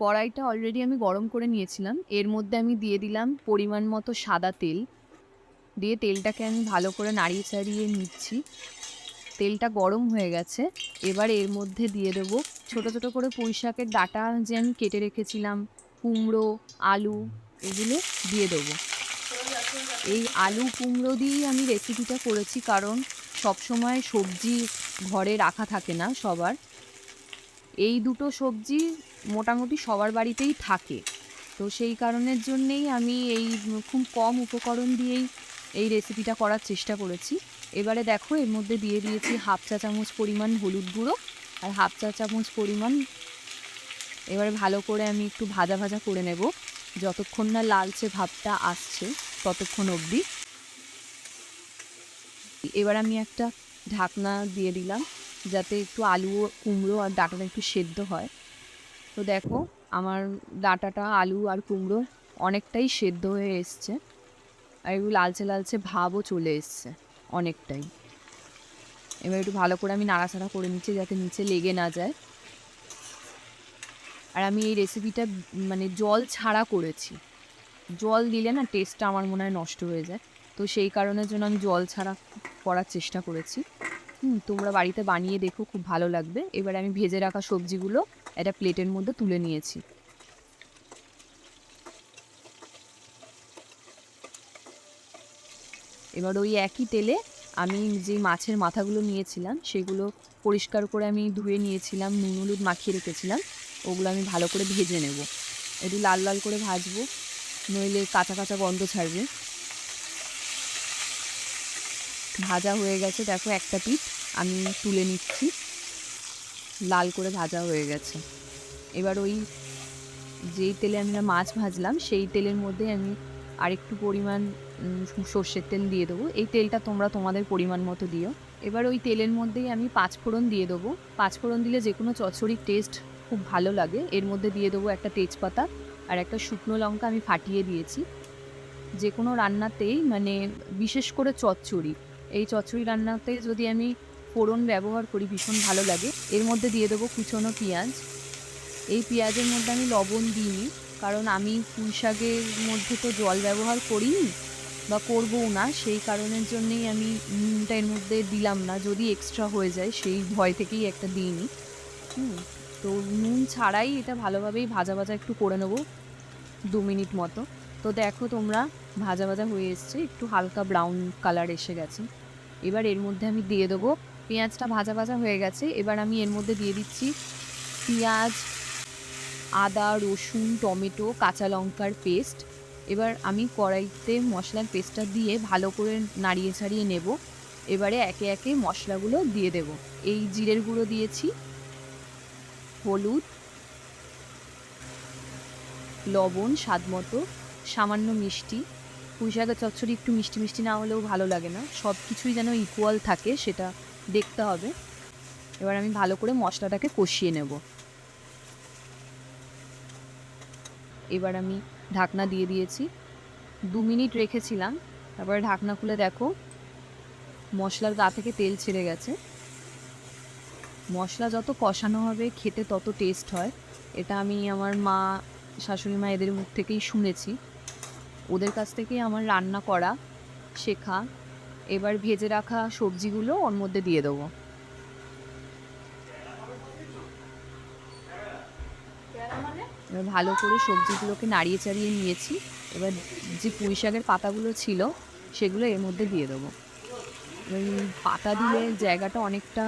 কড়াইটা অলরেডি আমি গরম করে নিয়েছিলাম। এর মধ্যে আমি দিয়ে দিলাম পরিমাণ মতো সাদা তেল। দিয়ে তেলটাকে আমি ভালো করে নাড়িয়ে চাড়িয়ে নিচ্ছি। তেলটা গরম হয়ে গেছে। এবার এর মধ্যে দিয়ে দেবো ছোট ছোট করে পুঁই শাকের ডাঁটা যে আমি কেটে রেখেছিলাম, কুমড়ো, আলু এগুলো দিয়ে দেবো। এই আলু কুমড়ো দিয়েই আমি রেসিপিটা করেছি, কারণ সবসময় সবজি ঘরে রাখা থাকে না সবার। এই দুটো সবজি মোটামুটি সবার বাড়িতেই থাকে। তো সেই কারণের জন্যেই আমি খুব কম উপকরণ দিয়েই এই রেসিপিটা করার চেষ্টা করেছি। এবারে দেখো এর মধ্যে দিয়ে দিয়েছি হাফ চা চামচ পরিমাণ হলুদ গুঁড়ো আর হাফ চা চামচ পরিমাণ। এবারে ভালো করে আমি একটু ভাজা ভাজা করে নেব, যতক্ষণ না লালচে ভাবটা আসছে ততক্ষণ অবধি। এবার আমি একটা ঢাকনা দিয়ে দিলাম যাতে একটু আলু, কুমড়ো আর ডাঁটাটা একটু সেদ্ধ হয়। তো দেখো আমার ডাঁটাটা, আলু আর কুমড়ো অনেকটাই সেদ্ধ হয়ে এসছে, আর একটু লালচে লালচে ভাবও চলে এসছে অনেকটাই। এবার একটু ভালো করে আমি নাড়াচাড়া করে নিচ্ছি যাতে নিচে লেগে না যায়। আর আমি এই রেসিপিটা মানে জল ছাড়া করেছি। জল দিলে না টেস্টটা আমার মনে হয় নষ্ট হয়ে যায়। তো সেই কারণের জন্য আমি জল ছাড়া করার চেষ্টা করেছি। তোমরা বাড়িতে বানিয়ে দেখো, খুব ভালো লাগবে। এবার আমি ভেজে রাখা সবজিগুলো একটা প্লেটের মধ্যে তুলে নিয়েছি। এবার ওই একই তেলে আমি যে মাছের মাথাগুলো নিয়েছিলাম সেগুলো পরিষ্কার করে আমি ধুয়ে নিয়েছিলাম, নুন হলুদ মাখিয়ে রেখেছিলাম। ওগুলো আমি ভালো করে ভেজে নেব। একটু লাল লাল করে ভাজবো, নইলে কাঁচা কাঁচা গন্ধ ছাড়বে। ভাজা হয়ে গেছে, দেখো একটা পিঠ আমি তুলে নিচ্ছি, লাল করে ভাজা হয়ে গেছে। এবার ওই যেই তেলে আমি মাছ ভাজলাম সেই তেলের মধ্যে আমি আরেকটু পরিমাণ সর্ষের তেল দিয়ে দেবো। এই তেলটা তোমরা তোমাদের পরিমাণ মতো দিও। এবার ওই তেলের মধ্যেই আমি পাঁচফোড়ন দিয়ে দেবো। পাঁচফোড়ন দিলে যে কোনো চচ্চড়ির টেস্ট খুব ভালো লাগে। এর মধ্যে দিয়ে দেবো একটা তেজপাতা আর একটা শুকনো লঙ্কা আমি ফাটিয়ে দিয়েছি। যে কোনো রান্নাতেই মানে বিশেষ করে চচ্চড়ি, এই চচ্চড়ি রান্নাতে যদি আমি ফোড়ন ব্যবহার করি ভীষণ ভালো লাগে। এর মধ্যে দিয়ে দেবো কুচনো পেঁয়াজ। এই পেঁয়াজের মধ্যে আমি লবণ দিইনি, কারণ আমি পুঁই শাকের মধ্যে তো জল ব্যবহার করিনি বা করবও না। সেই কারণের জন্যেই আমি নুনটা এর মধ্যে দিলাম না, যদি এক্সট্রা হয়ে যায় সেই ভয় থেকেই একটা দিইনি। তো নুন ছাড়াই এটা ভালোভাবেই ভাজা ভাজা একটু করে নেবো 2 মিনিট মতো। তো দেখো তোমরা ভাজা ভাজা হয়ে এসছে, একটু হালকা ব্রাউন কালার এসে গেছে। এবার এর মধ্যে আমি দিয়ে দেবো, পেঁয়াজটা ভাজা ভাজা হয়ে গেছে, এবার আমি এর মধ্যে দিয়ে দিচ্ছি পেঁয়াজ, আদা, রসুন, টমেটো, কাঁচা লঙ্কার পেস্ট। এবার আমি কড়াইতে মশলার পেস্টটা দিয়ে ভালো করে নাড়িয়ে ছাড়িয়ে নেব। এবারে একে একে মশলাগুলো দিয়ে দেব। এই জিরের গুঁড়ো দিয়েছি, হলুদ, লবণ স্বাদ মতো, সামান্য মিষ্টি। পুঁই শাকের চচ্চড়ি একটু মিষ্টি মিষ্টি না হলেও ভালো লাগে না, সব কিছুই যেন ইকুয়াল থাকে সেটা দেখতে হবে। এবার আমি ভালো করে মশলাটাকে কষিয়ে নেব। এবার আমি ঢাকনা দিয়ে দিয়েছি, 2 মিনিট রেখেছিলাম। তারপরে ঢাকনা খুলে দেখো মশলার গা থেকে তেল ছেড়ে গেছে। মশলা যত কষানো হবে খেতে তত টেস্ট হয়, এটা আমি আমার মা, শাশুড়ি মা এদের মুখ থেকেই শুনেছি, ওদের কাছ থেকেই আমার রান্না করা শেখা। এবার ভেজে রাখা সবজিগুলো ওর মধ্যে দিয়ে দেবো। এবার ভালো করে সবজিগুলোকে নাড়িয়ে চাড়িয়ে নিয়েছি। এবার যে পুঁই শাকের পাতাগুলো ছিল সেগুলো এর মধ্যে দিয়ে দেবো। পাতা দিলে জায়গাটা অনেকটা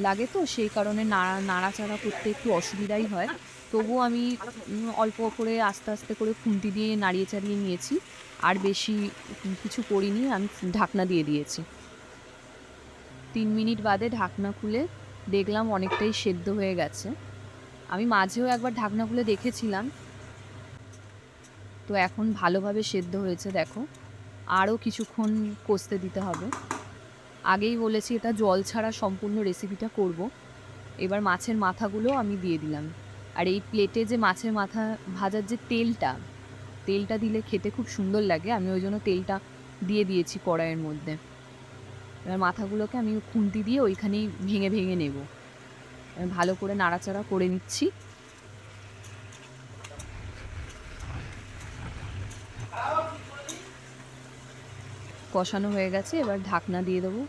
লাগে, তো সেই কারণে নাড়াচাড়া করতে একটু অসুবিধাই হয়। তবুও আমি অল্প করে আস্তে আস্তে করে খুন্তি দিয়ে নাড়িয়ে চাড়িয়ে নিয়েছি, আর বেশি কিছু করিনি। আমি ঢাকনা দিয়ে দিয়েছি। 3 মিনিট বাদে ঢাকনা খুলে দেখলাম অনেকটাই সেদ্ধ হয়ে গেছে। আমি মাঝেও একবার ঢাকনা খুলে দেখেছিলাম, তো এখন ভালোভাবে সেদ্ধ হয়েছে দেখো। আরও কিছুক্ষণ কষতে দিতে হবে। আগেই বলেছি এটা জল ছাড়া সম্পূর্ণ রেসিপিটা করব। এবার মাছের মাথাগুলো আমি দিয়ে দিলাম। আর এই প্লেটে যে মাছের মাথা ভাজার যে তেলটা দিলে খেতে খুব সুন্দর লাগে, আমি ওই জন্য তেলটা দিয়ে দিয়েছি কড়াইয়ের মধ্যে। এবার মাথাগুলোকে আমি খুন্তি দিয়ে ওইখানেই ভেঙে ভেঙে নেব। ভালো করে নাড়াচাড়া করে নিচ্ছি। কষানো হয়ে গেছে, এবার ঢাকনা দিয়ে দেবো।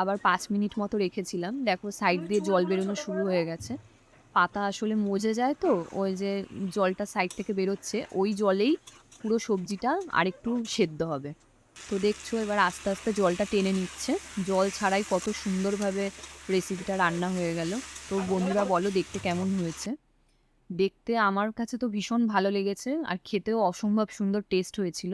আবার 5 মিনিট মতো রেখেছিলাম। দেখো সাইড দিয়ে জল বেরোনো শুরু হয়ে গেছে। পাতা আসলে মজে যায় তো, ওই যে জলটা সাইড থেকে বেরোচ্ছে, ওই জলেই পুরো সবজিটা আরেকটু সেদ্ধ হবে। তো দেখছো এবার আস্তে আস্তে জলটা টেনে নিচ্ছে। জল ছাড়াই কত সুন্দরভাবে রেসিপিটা রান্না হয়ে গেল। তো বন্ধুরা বলো দেখতে কেমন হয়েছে? দেখতে আমার কাছে তো ভীষণ ভালো লেগেছে, আর খেতেও অসম্ভব সুন্দর টেস্ট হয়েছিল।